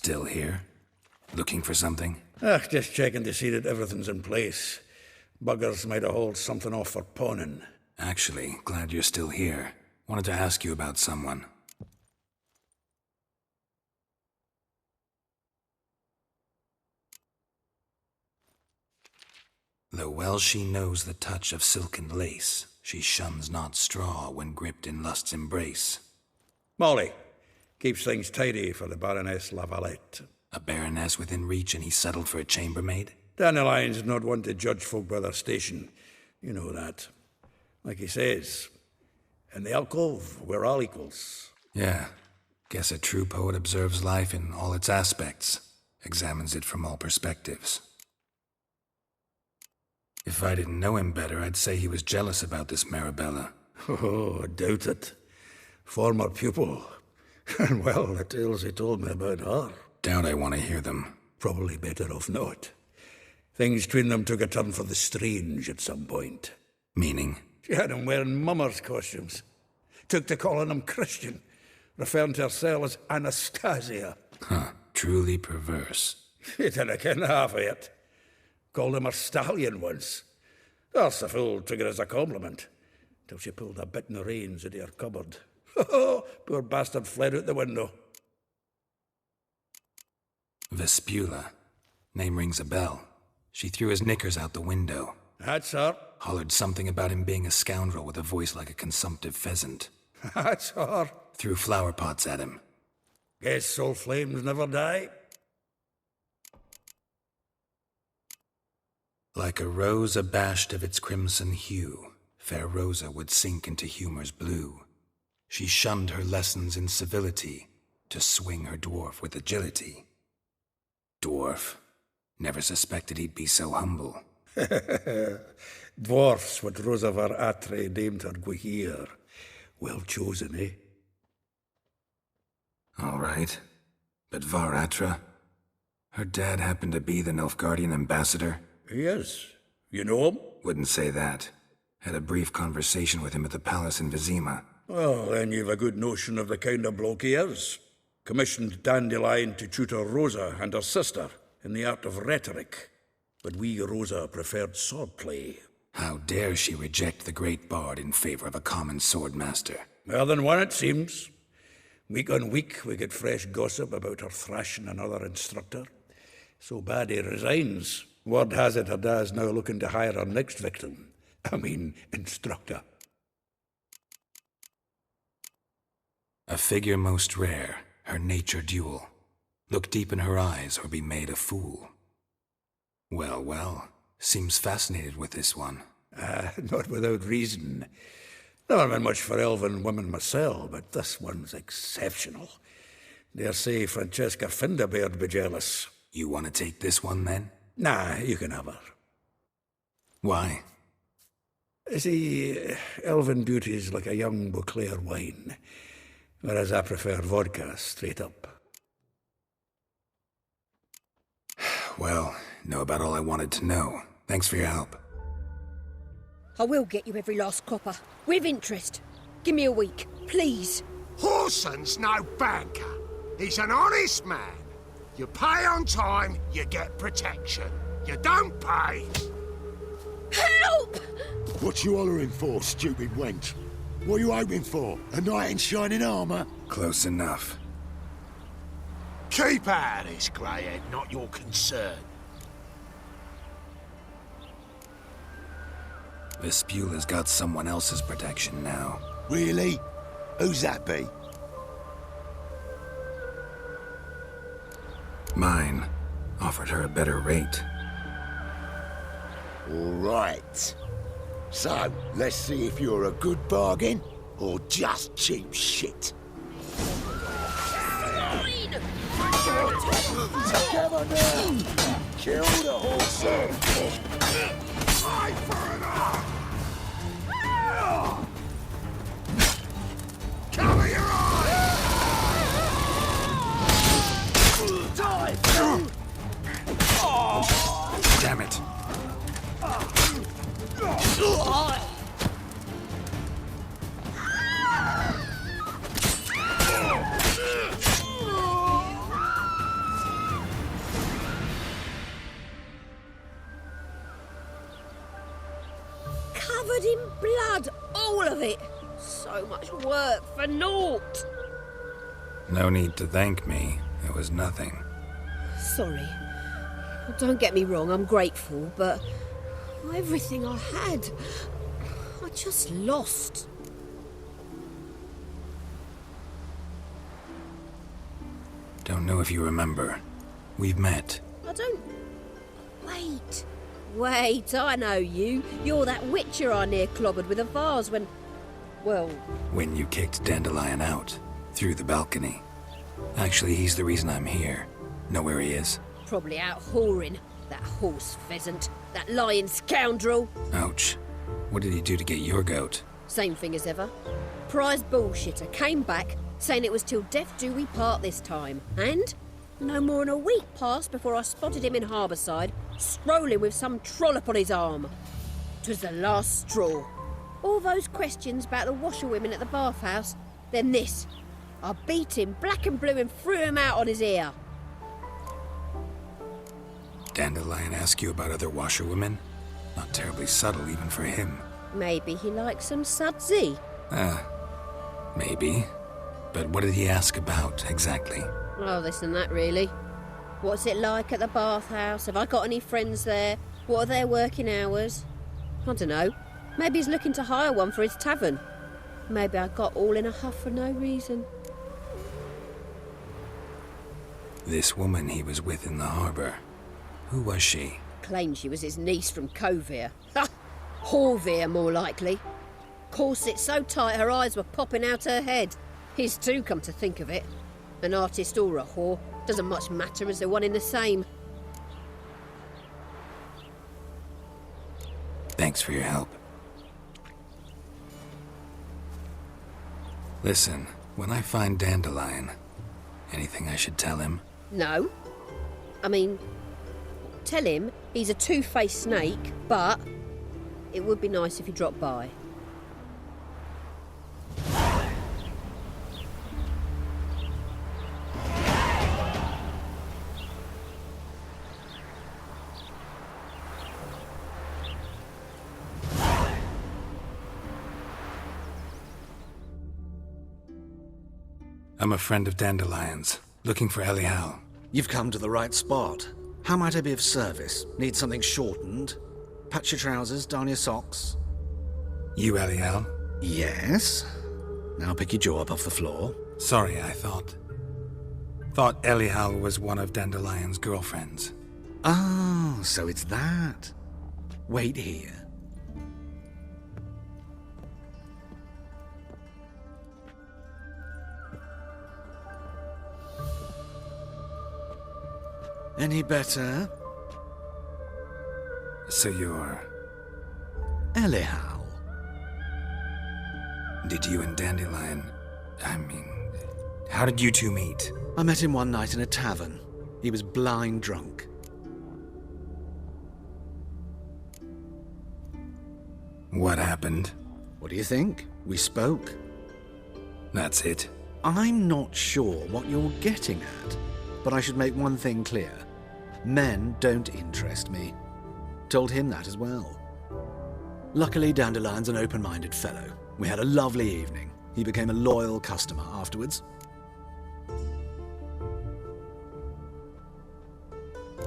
Still here? Looking for something? Just checking to see that everything's in place. Buggers might have hauled something off for pawning. Actually, glad you're still here. Wanted to ask you about someone. Though well she knows the touch of silken lace, she shuns not straw when gripped in lust's embrace. Molly keeps things tidy for the Baroness la Valette. A baroness within reach and he settled for a chambermaid? Dandelion's not one to judge folk by their station. You know that. Like he says, in the alcove, we're all equals. Yeah. Guess a true poet observes life in all its aspects, examines it from all perspectives. If I didn't know him better, I'd say he was jealous about this Marabella. Oh, I doubt it. Former pupil. And well, the tales he told me about her. Doubt I want to hear them. Probably better off not. Things between them took a turn for the strange at some point. Meaning? She had him wearing mummers' costumes. Took to calling him Christian, referring to herself as Anastasia. Huh, truly perverse. He didn't ken half of it. Called him a stallion once. That's the fool took it as a compliment, till she pulled a bit in the reins out of her cupboard. Poor bastard fled out the window. Vespula. Name rings a bell. She threw his knickers out the window. That's her. Hollered something about him being a scoundrel with a voice like a consumptive pheasant. That's her. Threw flower pots at him. Guess soul flames never die. Like a rose abashed of its crimson hue, fair Rosa would sink into humor's blue. She shunned her lessons in civility, to swing her dwarf with agility. Dwarf. Never suspected he'd be so humble. Dwarf's what Rosa var Attre named her Guihir. Well chosen, eh? All right. But var Attre? Her dad happened to be the Nilfgaardian ambassador? Yes. You know him? Wouldn't say that. Had a brief conversation with him at the palace in Vizima. Well, then you've a good notion of the kind of bloke he is. Commissioned Dandelion to tutor Rosa and her sister in the art of rhetoric. But we Rosa preferred swordplay. How dare she reject the great bard in favor of a common swordmaster? More than one, it seems. Week on week, we get fresh gossip about her thrashing another instructor. So bad he resigns. Word has it her dad's now looking to hire her next victim. Instructor. A figure most rare, her nature dual. Look deep in her eyes or be made a fool. Well, well, seems fascinated with this one. Not without reason. Never been much for elven women myself, but this one's exceptional. Dare say Francesca Finderbeard be jealous. You want to take this one, then? Nah, you can have her. Why? See, elven beauty's like a young Beauclair wine, whereas I prefer vodka straight up. Well, know about all I wanted to know. Thanks for your help. I will get you every last copper, with interest. Give me a week, please. Horson's no banker. He's an honest man. You pay on time, you get protection. You don't pay. Help! What you hollering for, stupid wench? What are you hoping for? A knight in shining armour? Close enough. Keep out of this, greyhead, not your concern. Vespula's got someone else's protection now. Really? Who's that be? Mine. Offered her a better rate. All right. So, let's see if you're a good bargain or just cheap shit. Together now! Kill the horse! Eye for an eye! Cover your eyes! Die! Damn it! Blood in blood, all of it. So much work for naught. No need to thank me. It was nothing. Sorry. Don't get me wrong, I'm grateful, but everything I had, I just lost. Don't know if you remember. We've met. I don't... Wait, I know you. You're that witcher I near clobbered with a vase when... Well... When you kicked Dandelion out. Through the balcony. Actually, he's the reason I'm here. Know where he is? Probably out whoring. That horse pheasant. That lying scoundrel. Ouch. What did he do to get your goat? Same thing as ever. Prize bullshitter came back, saying it was till death do we part this time. And no more than a week passed before I spotted him in Harbourside, strolling with some trollop on his arm. 'Twas the last straw. All those questions about the washerwomen at the bathhouse, then this. I beat him black and blue and threw him out on his ear. Dandelion ask you about other washerwomen? Not terribly subtle even for him. Maybe he likes some sudsy. Maybe. But what did he ask about, exactly? Oh, this and that, really. What's it like at the bathhouse? Have I got any friends there? What are their working hours? I don't know. Maybe he's looking to hire one for his tavern. Maybe I got all in a huff for no reason. This woman he was with in the harbour. Who was she? Claimed she was his niece from Kovir. Ha! Horvir, more likely. Corset so tight her eyes were popping out her head. His too, come to think of it. An artist or a whore. Doesn't much matter as they're one in the same. Thanks for your help. Listen, when I find Dandelion, anything I should tell him? No. I mean, tell him he's a two-faced snake, but it would be nice if he dropped by. I'm a friend of Dandelion's, looking for Elihal. You've come to the right spot. How might I be of service? Need something shortened? Patch your trousers, darn your socks? You Elihal? Yes. Now pick your jaw up off the floor. Sorry, I thought Elihal was one of Dandelion's girlfriends. Oh, so it's that. Wait here. Any better? So you're... Elihal. Did you and Dandelion... how did you two meet? I met him one night in a tavern. He was blind drunk. What happened? What do you think? We spoke. That's it. I'm not sure what you're getting at, but I should make one thing clear. Men don't interest me. Told him that as well. Luckily, Dandelion's an open-minded fellow. We had a lovely evening. He became a loyal customer afterwards.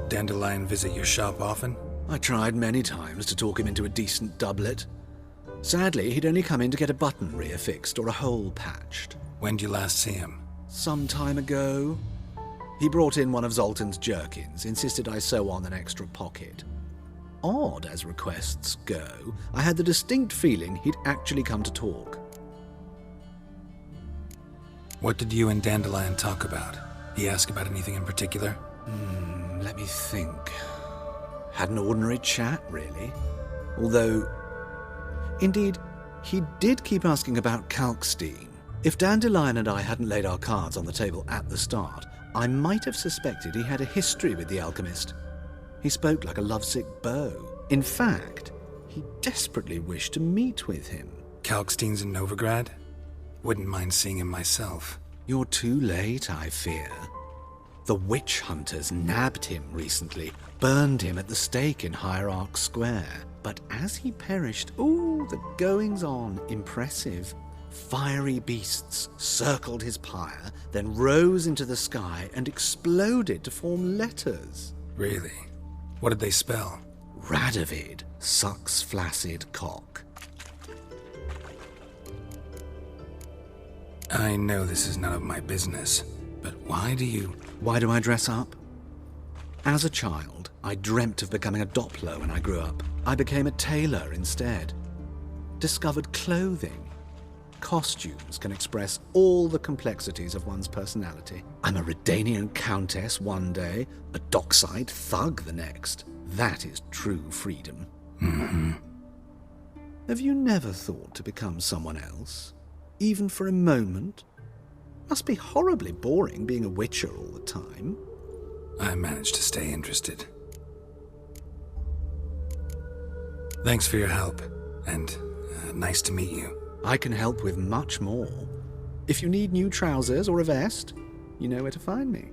Dandelion visit your shop often? I tried many times to talk him into a decent doublet. Sadly, he'd only come in to get a button reaffixed or a hole patched. When did you last see him? Some time ago. He brought in one of Zoltan's jerkins, insisted I sew on an extra pocket. Odd as requests go, I had the distinct feeling he'd actually come to talk. What did you and Dandelion talk about? He ask about anything in particular? Let me think. Had an ordinary chat, really. Although, indeed, he did keep asking about Kalkstein. If Dandelion and I hadn't laid our cards on the table at the start, I might have suspected he had a history with the alchemist. He spoke like a lovesick beau. In fact, he desperately wished to meet with him. Kalkstein's in Novigrad? Wouldn't mind seeing him myself. You're too late, I fear. The witch hunters nabbed him recently, burned him at the stake in Hierarch Square. But as he perished, the goings-on impressive. Fiery beasts circled his pyre, then rose into the sky and exploded to form letters. Really? What did they spell? Radovid sucks flaccid cock. I know this is none of my business, but why do I dress up? As a child, I dreamt of becoming a Doppler when I grew up. I became a tailor instead. Discovered clothing. Costumes can express all the complexities of one's personality. I'm a Redanian countess one day, a dockside thug the next. That is true freedom. Mm-hmm. Have you never thought to become someone else? Even for a moment? Must be horribly boring being a witcher all the time. I managed to stay interested. Thanks for your help, and nice to meet you. I can help with much more. If you need new trousers or a vest, you know where to find me.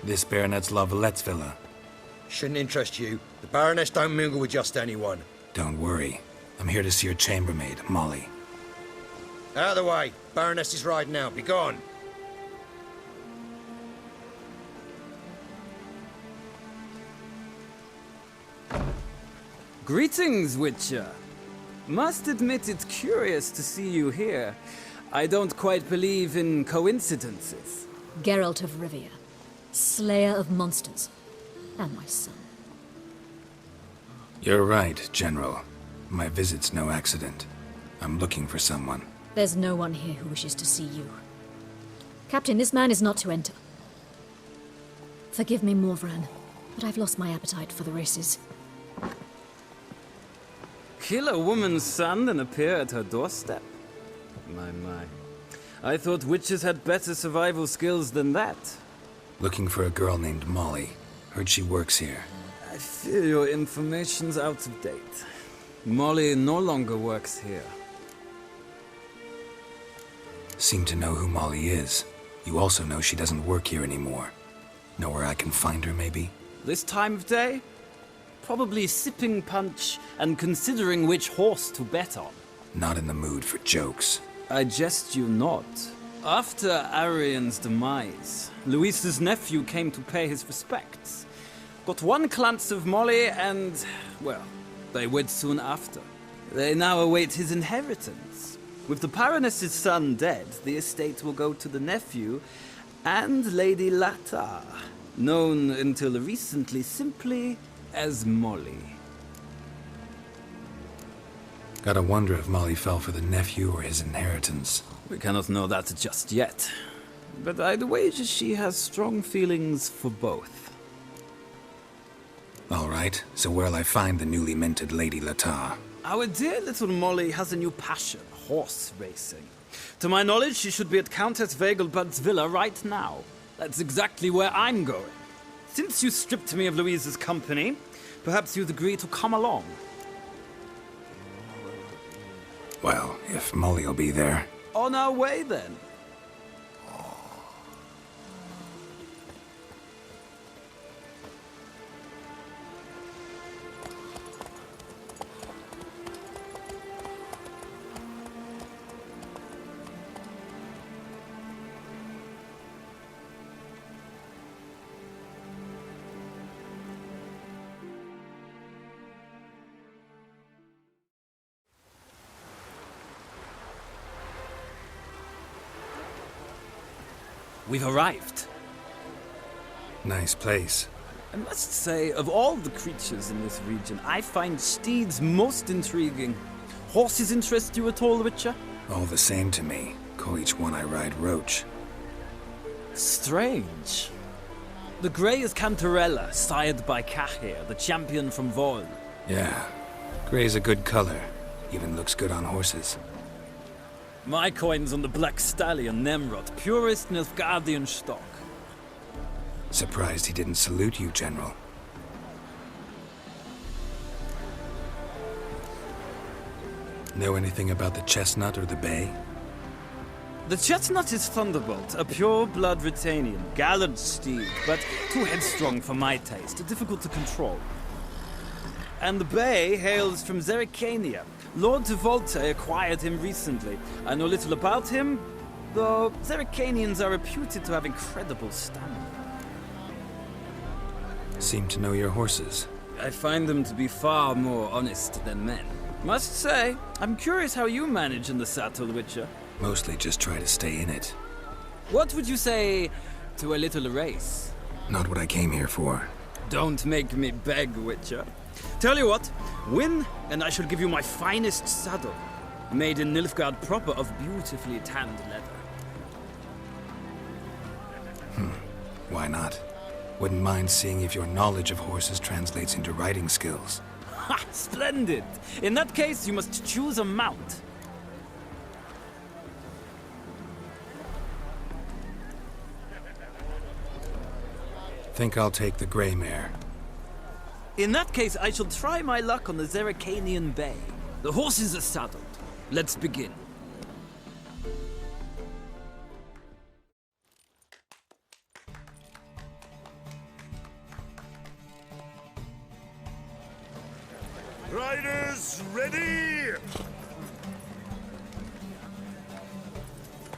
This Baroness la Valette's villa. Shouldn't interest you. The Baroness don't mingle with just anyone. Don't worry. I'm here to see your chambermaid, Molly. Out of the way. Baroness is riding out. Be gone. Greetings, Witcher. Must admit it's curious to see you here. I don't quite believe in coincidences. Geralt of Rivia, slayer of monsters, and my son. You're right, General. My visit's no accident. I'm looking for someone. There's no one here who wishes to see you. Captain, this man is not to enter. Forgive me, Morvran, but I've lost my appetite for the races. Kill a woman's son and appear at her doorstep? My. I thought witches had better survival skills than that. Looking for a girl named Molly. Heard she works here. I fear your information's out of date. Molly no longer works here. Seem to know who Molly is. You also know she doesn't work here anymore. Know where I can find her, maybe? This time of day? Probably sipping punch and considering which horse to bet on. Not in the mood for jokes. I jest you not. After Arian's demise, Louisa's nephew came to pay his respects. Got one glance of Molly and, well, they wed soon after. They now await his inheritance. With the Baroness's son dead, the estate will go to the nephew and Lady Latta, known until recently simply as Molly. Gotta wonder if Molly fell for the nephew or his inheritance. We cannot know that just yet. But I'd wager she has strong feelings for both. All right, so where'll I find the newly minted Lady Latta? Our dear little Molly has a new passion, horse racing. To my knowledge, she should be at Countess Vegelbud's villa right now. That's exactly where I'm going. Since you stripped me of Louisa's company, perhaps you'd agree to come along. Well, if Molly'll be there. On our way, then. We've arrived. Nice place. I must say, of all the creatures in this region, I find steeds most intriguing. Horses interest you at all, Witcher? All the same to me. Call each one I ride Roach. Strange. The grey is Cantarella, sired by Cahir, the champion from Vol. Yeah. Gray's a good color. Even looks good on horses. My coin's on the Black Stallion Nemrod, purest Nilfgaardian stock. Surprised he didn't salute you, General. Know anything about the chestnut or the bay? The chestnut is Thunderbolt, a pure-blood Britannian, gallant steed, but too headstrong for my taste, difficult to control. And the bay hails from Zerrikania. Lord Volte acquired him recently. I know little about him, though Zerrikanians are reputed to have incredible stamina. Seem to know your horses. I find them to be far more honest than men. Must say, I'm curious how you manage in the saddle, Witcher. Mostly just try to stay in it. What would you say to a little race? Not what I came here for. Don't make me beg, Witcher. Tell you what, win, and I shall give you my finest saddle, made in Nilfgaard proper of beautifully tanned leather. Why not? Wouldn't mind seeing if your knowledge of horses translates into riding skills. Ha! Splendid! In that case, you must choose a mount. Think I'll take the gray mare. In that case, I shall try my luck on the Zerrikanian Bay. The horses are saddled. Let's begin. Riders, ready!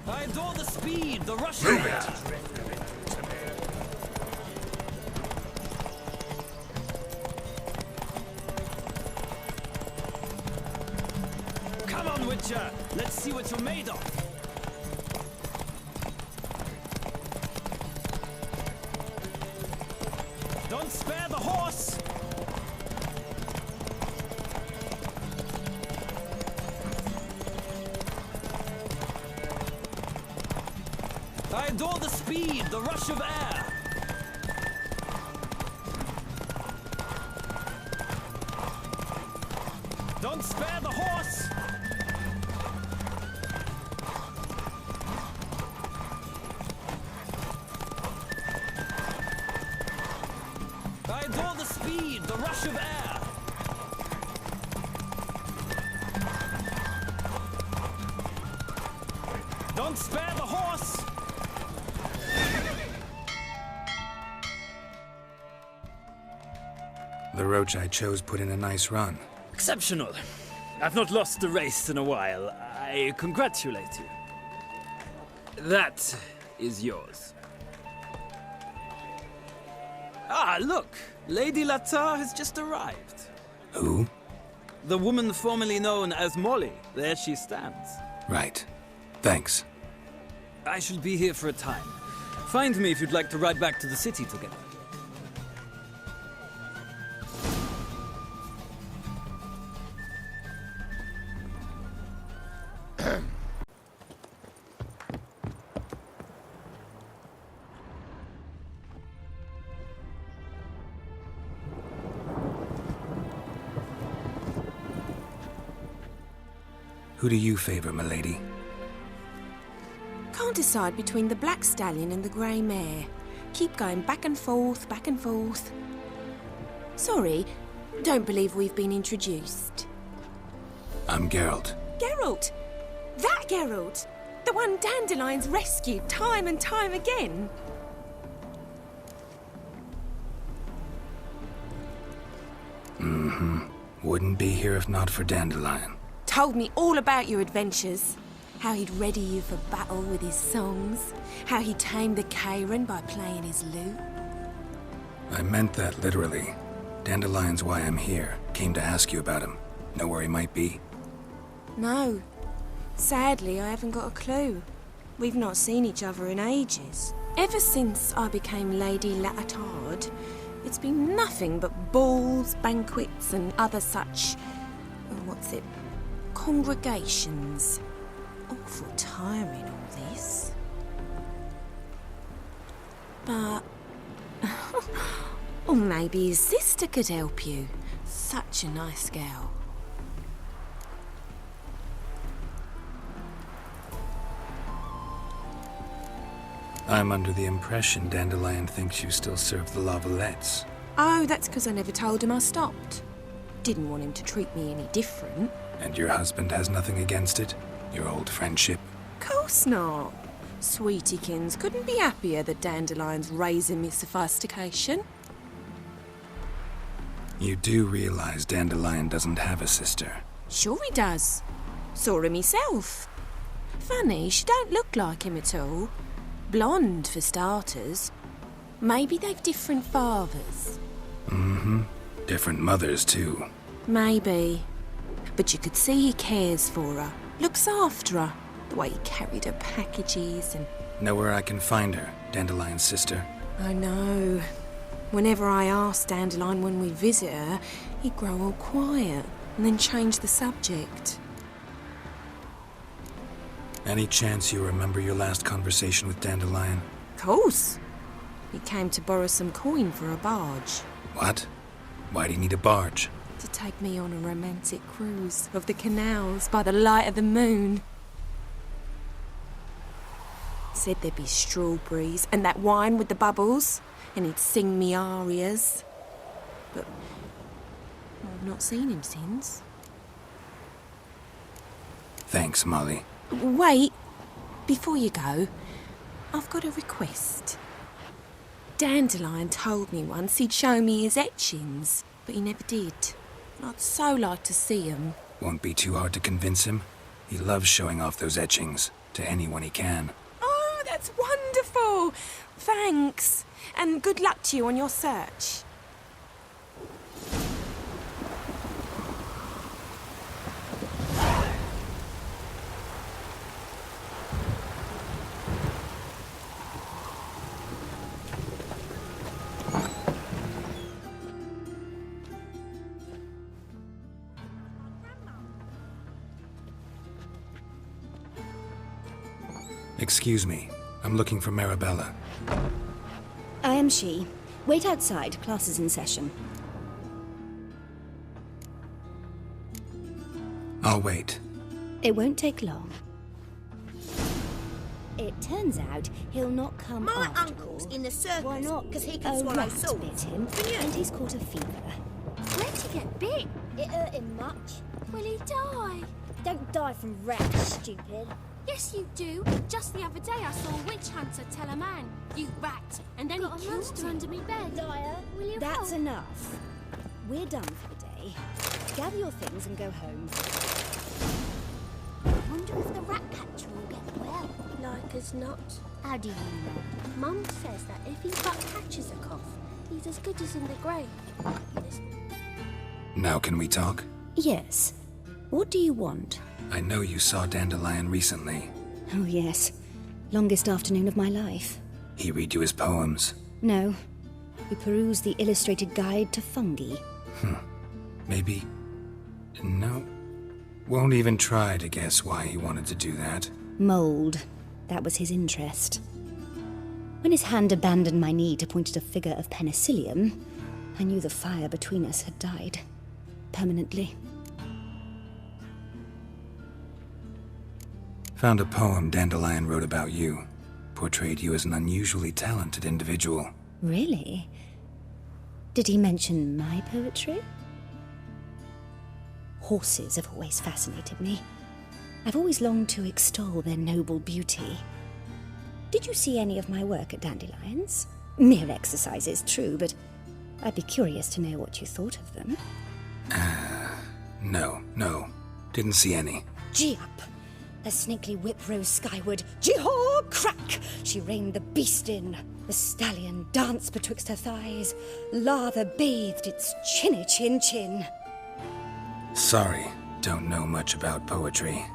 I adore the speed, the rush Move of it! Come on, Witcher! Let's see what you're made of! Don't spare the horse! I adore the speed, the rush of air! Don't spare the horse! I adore the speed, the rush of air! Don't spare the horse! The roach I chose put in a nice run. Exceptional. I've not lost a race in a while. I congratulate you. That is yours. Ah, look! Lady Latar has just arrived. Who? The woman formerly known as Molly. There she stands. Right. Thanks. I shall be here for a time. Find me if you'd like to ride back to the city together. Who do you favor, milady? Can't decide between the Black Stallion and the Grey Mare. Keep going back and forth, back and forth. Sorry, don't believe we've been introduced. I'm Geralt. Geralt! That Geralt! The one Dandelion's rescued time and time again. Wouldn't be here if not for Dandelion. Told me all about your adventures. How he'd ready you for battle with his songs. How he tamed the Kairan by playing his lute. I meant that literally. Dandelion's why I'm here. Came to ask you about him. Know where he might be? No. Sadly, I haven't got a clue. We've not seen each other in ages. Ever since I became Lady Latar, it's been nothing but balls, banquets, and other such... congregations. Awful tiring, all this. But... or maybe his sister could help you. Such a nice girl. I'm under the impression Dandelion thinks you still serve the La Valettes. Oh, that's because I never told him I stopped. Didn't want him to treat me any different. And your husband has nothing against it? Your old friendship? Course not. Sweetiekins couldn't be happier that Dandelion's raising me sophistication. You do realize Dandelion doesn't have a sister? Sure he does. Saw her myself. Funny, she don't look like him at all. Blonde, for starters. Maybe they've different fathers. Mm-hmm. Different mothers, too. Maybe. But you could see he cares for her. Looks after her. The way he carried her packages and... Know where I can find her, Dandelion's sister? I know. Whenever I asked Dandelion when we visit her, he'd grow all quiet and then change the subject. Any chance you remember your last conversation with Dandelion? Course. He came to borrow some coin for a barge. What? Why do you need a barge? To take me on a romantic cruise of the canals by the light of the moon. Said there'd be strawberries and that wine with the bubbles, and he'd sing me arias. But I've not seen him since. Thanks, Molly. Wait, before you go, I've got a request. Dandelion told me once he'd show me his etchings, but he never did. I'd so like to see them. Won't be too hard to convince him. He loves showing off those etchings to anyone he can. Oh, that's wonderful! Thanks, and good luck to you on your search. Excuse me. I'm looking for Marabella. I am she. Wait outside. Class is in session. I'll wait. It won't take long. It turns out he'll not come My after uncle's all. in the circus. Why not? Because he can A swallow rat salt. bit him, and he's caught a fever. Where'd he get bit? It hurt him much. Will he die? Don't die from rats, stupid. Yes, you do. Just the other day I saw a witch hunter tell a man, "You rat," and then Got he a killed monster him. under me bed. Liar, will you That's help? enough. We're done for the day. Gather your things and go home. I wonder if the rat catcher will get well. Like as not. How do you know? Mum says that if he but catches a cough, he's as good as in the grave. Now can we talk? Yes. What do you want? I know you saw Dandelion recently. Oh, yes. Longest afternoon of my life. He read you his poems. No. We perused the illustrated guide to fungi. Maybe... No. Won't even try to guess why he wanted to do that. Mold. That was his interest. When his hand abandoned my knee to point at a figure of penicillium, I knew the fire between us had died. Permanently. Found a poem Dandelion wrote about you. Portrayed you as an unusually talented individual. Really? Did he mention my poetry? Horses have always fascinated me. I've always longed to extol their noble beauty. Did you see any of my work at Dandelion's? Mere exercises, true, but I'd be curious to know what you thought of them. No. Didn't see any. Gee up! A snaky whip rose skyward. Gee-haw! Crack! She reined the beast in. The stallion danced betwixt her thighs. Lather bathed its chinny chin. Sorry, don't know much about poetry.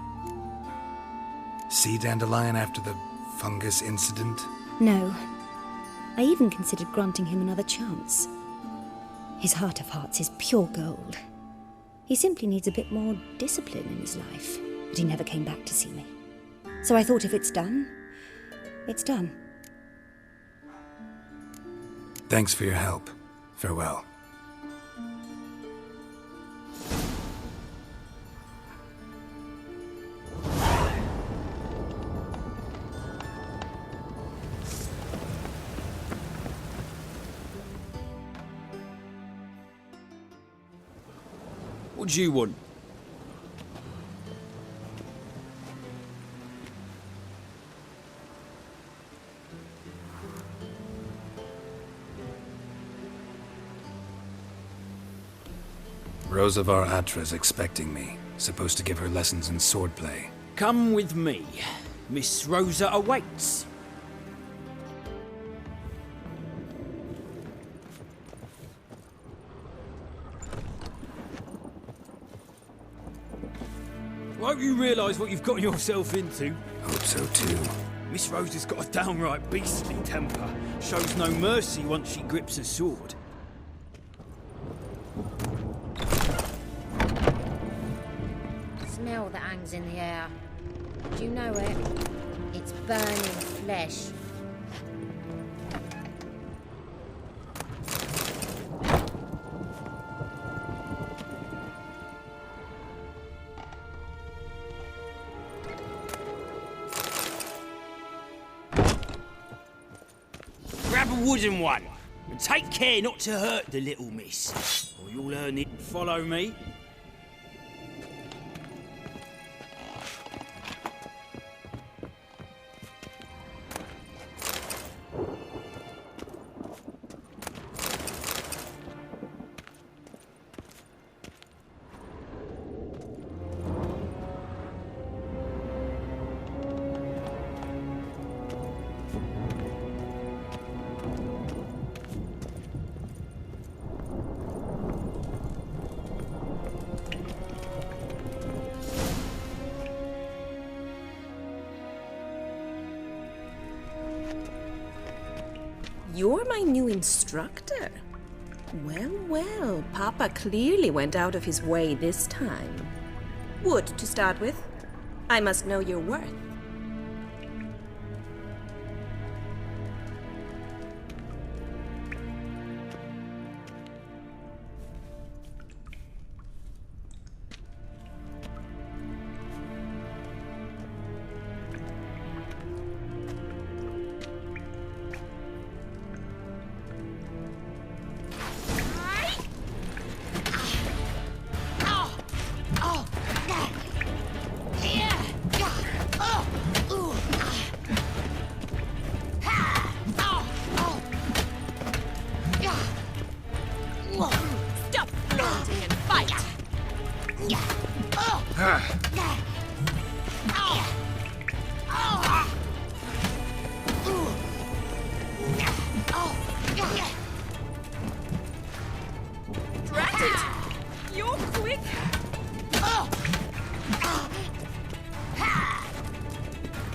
See Dandelion after the fungus incident? No. I even considered granting him another chance. His heart of hearts is pure gold. He simply needs a bit more discipline in his life. But he never came back to see me. So I thought if it's done, it's done. Thanks for your help. Farewell. What do you want? Rosa var Attre is expecting me. Supposed to give her lessons in swordplay. Come with me. Miss Rosa awaits. Won't you realise what you've got yourself into? Hope so too. Miss Rosa's got a downright beastly temper. Shows no mercy once she grips a sword. Smell that hangs in the air. Do you know it? It's burning flesh. Grab a wooden one, and take care not to hurt the little miss, or you'll learn it. Follow me. You're my new instructor? Well, well, Papa clearly went out of his way this time. Wood, to start with. I must know your worth.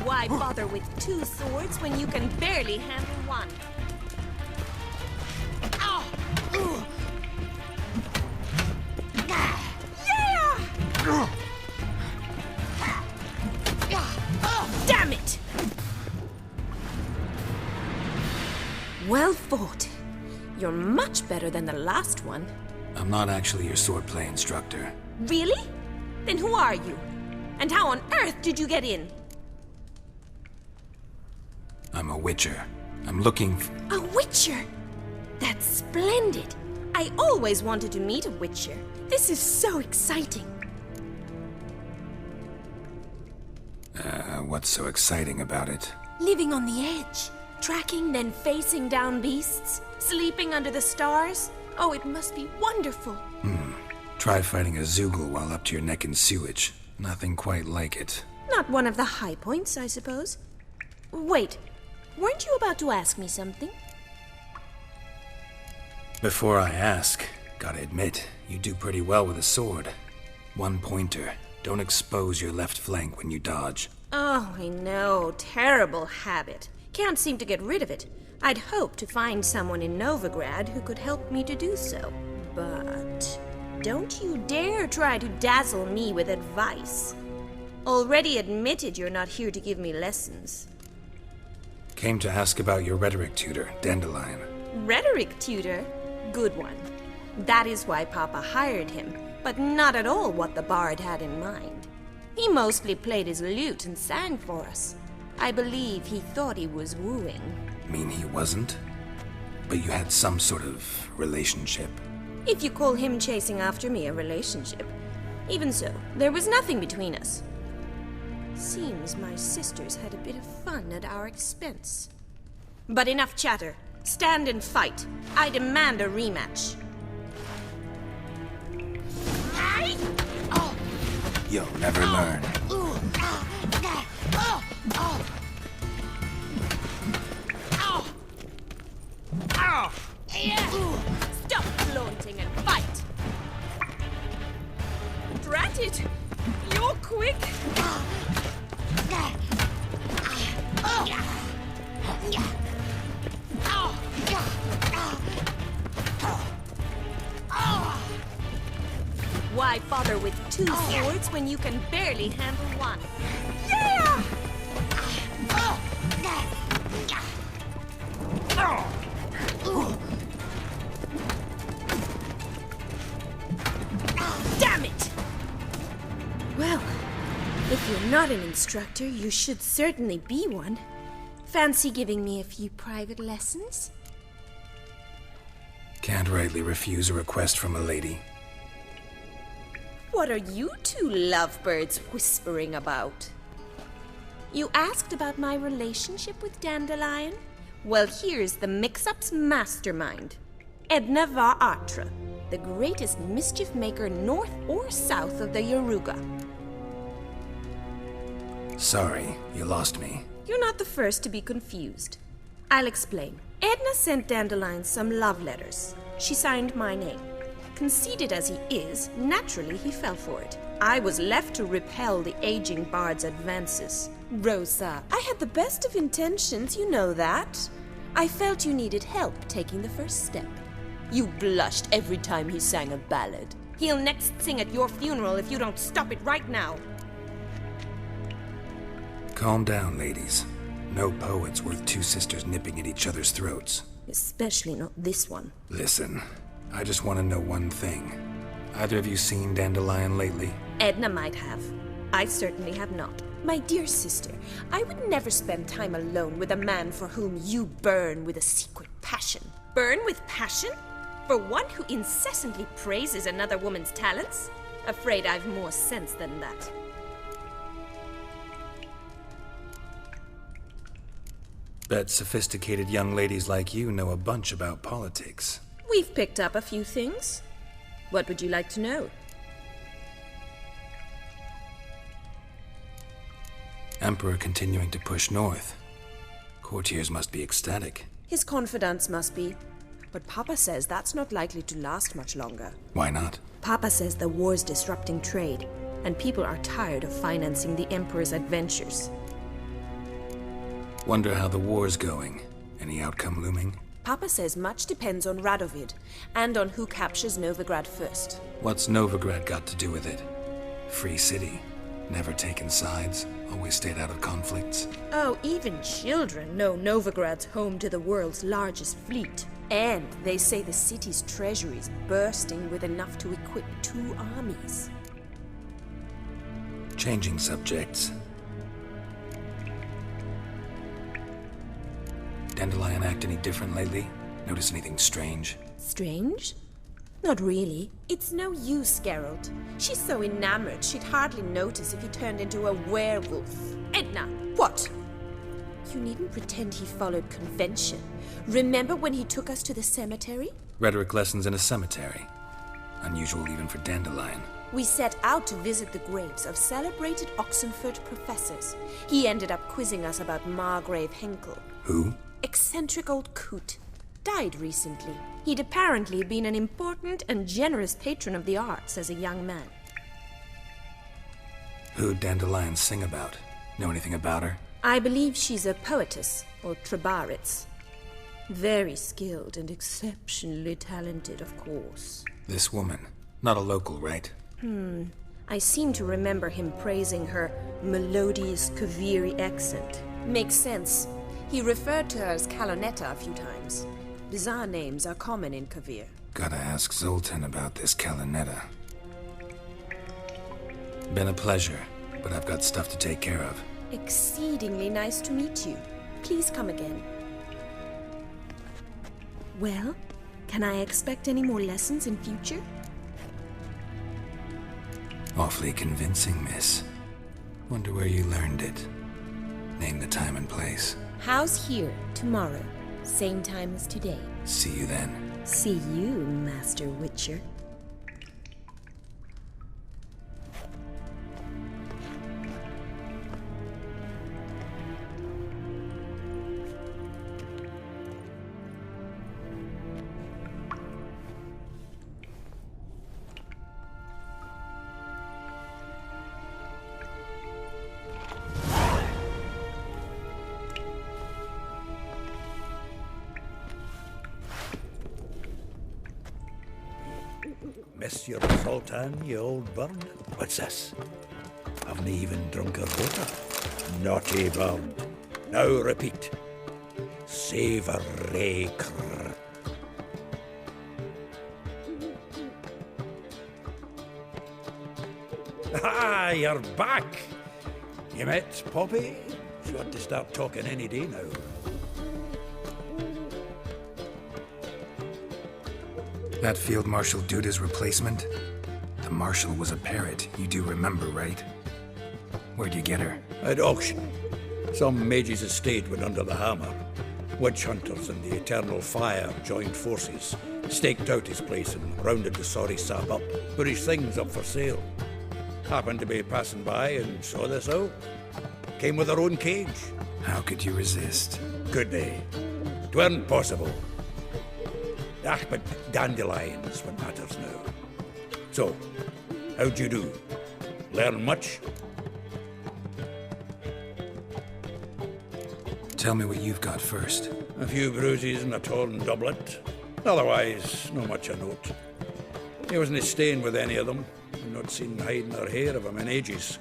Why bother with two swords when you can barely handle one? Damn it! Well fought. You're much better than the last one. I'm not actually your swordplay instructor. Really? Then who are you? And how on earth did you get in? I'm a witcher. I'm looking A witcher? That's splendid. I always wanted to meet a witcher. This is so exciting. What's so exciting about it? Living on the edge. Tracking, then facing down beasts. Sleeping under the stars. Oh, it must be wonderful. Try fighting a Zoogle while up to your neck in sewage. Nothing quite like it. Not one of the high points, I suppose. Wait, weren't you about to ask me something? Before I ask, gotta admit, you do pretty well with a sword. One pointer. Don't expose your left flank when you dodge. Oh, I know. Terrible habit. Can't seem to get rid of it. I'd hoped to find someone in Novigrad who could help me to do so. But don't you dare try to dazzle me with advice. Already admitted you're not here to give me lessons. Came to ask about your rhetoric tutor, Dandelion. Rhetoric tutor? Good one. That is why Papa hired him, but not at all what the bard had in mind. He mostly played his lute and sang for us. I believe he thought he was wooing. Mean he wasn't? But you had some sort of relationship? If you call him chasing after me a relationship. Even so, there was nothing between us. Seems my sisters had a bit of fun at our expense. But enough chatter. Stand and fight. I demand a rematch. You'll never learn. Stop flaunting and fight! Drat it! You're quick! Why bother with two swords when you can barely handle one? Yeah! Damn it! Well, if you're not an instructor, you should certainly be one. Fancy giving me a few private lessons? Can't rightly refuse a request from a lady. What are you two lovebirds whispering about? You asked about my relationship with Dandelion? Well, here's the mix-up's mastermind. Edna va Attre, the greatest mischief maker north or south of the Yaruga. Sorry, you lost me. You're not the first to be confused. I'll explain. Edna sent Dandelion some love letters. She signed my name. Conceited as he is, naturally he fell for it. I was left to repel the aging bard's advances. Rosa, I had the best of intentions, you know that. I felt you needed help taking the first step. You blushed every time he sang a ballad. He'll next sing at your funeral if you don't stop it right now. Calm down, ladies. No poet's worth two sisters nipping at each other's throats. Especially not this one. Listen, I just want to know one thing. Either of you seen Dandelion lately? Edna might have. I certainly have not. My dear sister, I would never spend time alone with a man for whom you burn with a secret passion. Burn with passion? For one who incessantly praises another woman's talents? Afraid I've more sense than that. Bet sophisticated young ladies like you know a bunch about politics. We've picked up a few things. What would you like to know? Emperor continuing to push north. Courtiers must be ecstatic. His confidants must be. But Papa says that's not likely to last much longer. Why not? Papa says the war's disrupting trade, and people are tired of financing the Emperor's adventures. Wonder how the war's going. Any outcome looming? Papa says much depends on Radovid, and on who captures Novigrad first. What's Novigrad got to do with it? Free city. Never taken sides. Always stayed out of conflicts. Oh, even children know Novigrad's home to the world's largest fleet. And they say the city's treasury's bursting with enough to equip 2 armies. Changing subjects. Dandelion act any different lately? Notice anything strange? Strange? Not really. It's no use, Geralt. She's so enamored she'd hardly notice if he turned into a werewolf. Edna! What? You needn't pretend he followed convention. Remember when he took us to the cemetery? Rhetoric lessons in a cemetery. Unusual even for Dandelion. We set out to visit the graves of celebrated Oxenford professors. He ended up quizzing us about Margrave Henkel. Who? Eccentric old coot. Died recently. He'd apparently been an important and generous patron of the arts as a young man. Who'd Dandelion sing about? Know anything about her? I believe she's a poetess, or trebaritz. Very skilled and exceptionally talented, of course. This woman. Not a local, right? I seem to remember him praising her melodious Kaviri accent. Makes sense. He referred to her as Calonetta a few times. Bizarre names are common in Kavir. Gotta ask Zoltan about this Calonetta. Been a pleasure, but I've got stuff to take care of. Exceedingly nice to meet you. Please come again. Well, Can I expect any more lessons in future? Awfully convincing, miss. Wonder where you learned it. Name the time and place. House here, tomorrow. Same time as today. See you then. See you, Master Witcher. Monsieur Zoltan, you old bird. What's this? Haven't even drunk her water. Naughty bird. Now repeat. Savoury crrr. Ah, you're back. You met Poppy? She ought to start talking any day now. That Field Marshal Duda's replacement? The Marshal was a parrot, you do remember, right? Where'd you get her? At auction. Some mage's estate went under the hammer. Witch hunters and the Eternal Fire joined forces, staked out his place and rounded the sorry sap up, put his things up for sale. Happened to be passing by and saw this out. Came with her own cage. How could you resist? Could they? 'Tweren't possible. Ah, but Dandelion's what matters now. So, how'd you do? Learn much? Tell me what you've got first. A few bruises and a torn doublet. Otherwise, no much a note. He wasn't staying with any of them. I've not seen hide nor hair of him in ages.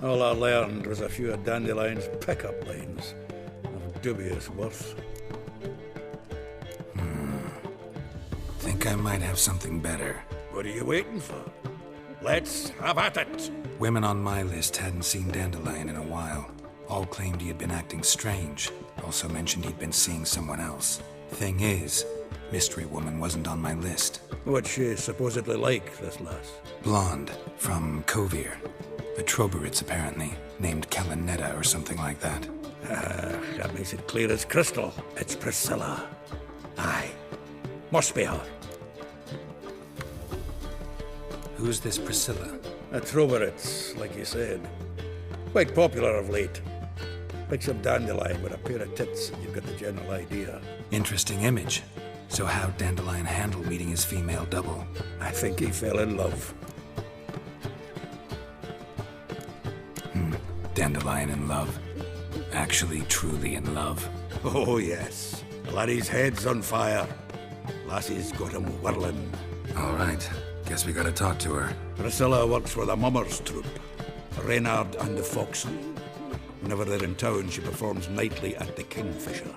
All I learned was a few of Dandelion's pickup lines of dubious worth. Think I might have something better. What are you waiting for? Let's have at it! Women on my list hadn't seen Dandelion in a while. All claimed he had been acting strange. Also mentioned he'd been seeing someone else. Thing is, Mystery Woman wasn't on my list. What's she supposedly like, this lass? Blonde, from Kovir. A Troberitz, apparently, named Kalanetta or something like that. That makes it clear as crystal. It's Priscilla. Aye. Must be her. Who's this Priscilla? A Troberitz, like you said. Quite popular of late. Picture Dandelion with a pair of tits and you've got the general idea. Interesting image. So how'd Dandelion handle meeting his female double? I think he fell in love. Dandelion in love. Actually, truly in love. Oh, yes. Laddie's head's on fire. Lassie's got him whirling. All right. Guess we gotta talk to her. Priscilla works for the Mummers troupe. Reynard and the Foxen. Whenever they're in town, she performs nightly at the Kingfisher.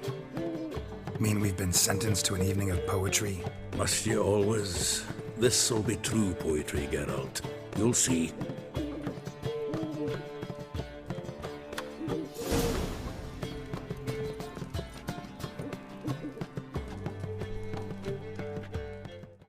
Mean we've been sentenced to an evening of poetry? Must you always? This'll be true poetry, Geralt. You'll see.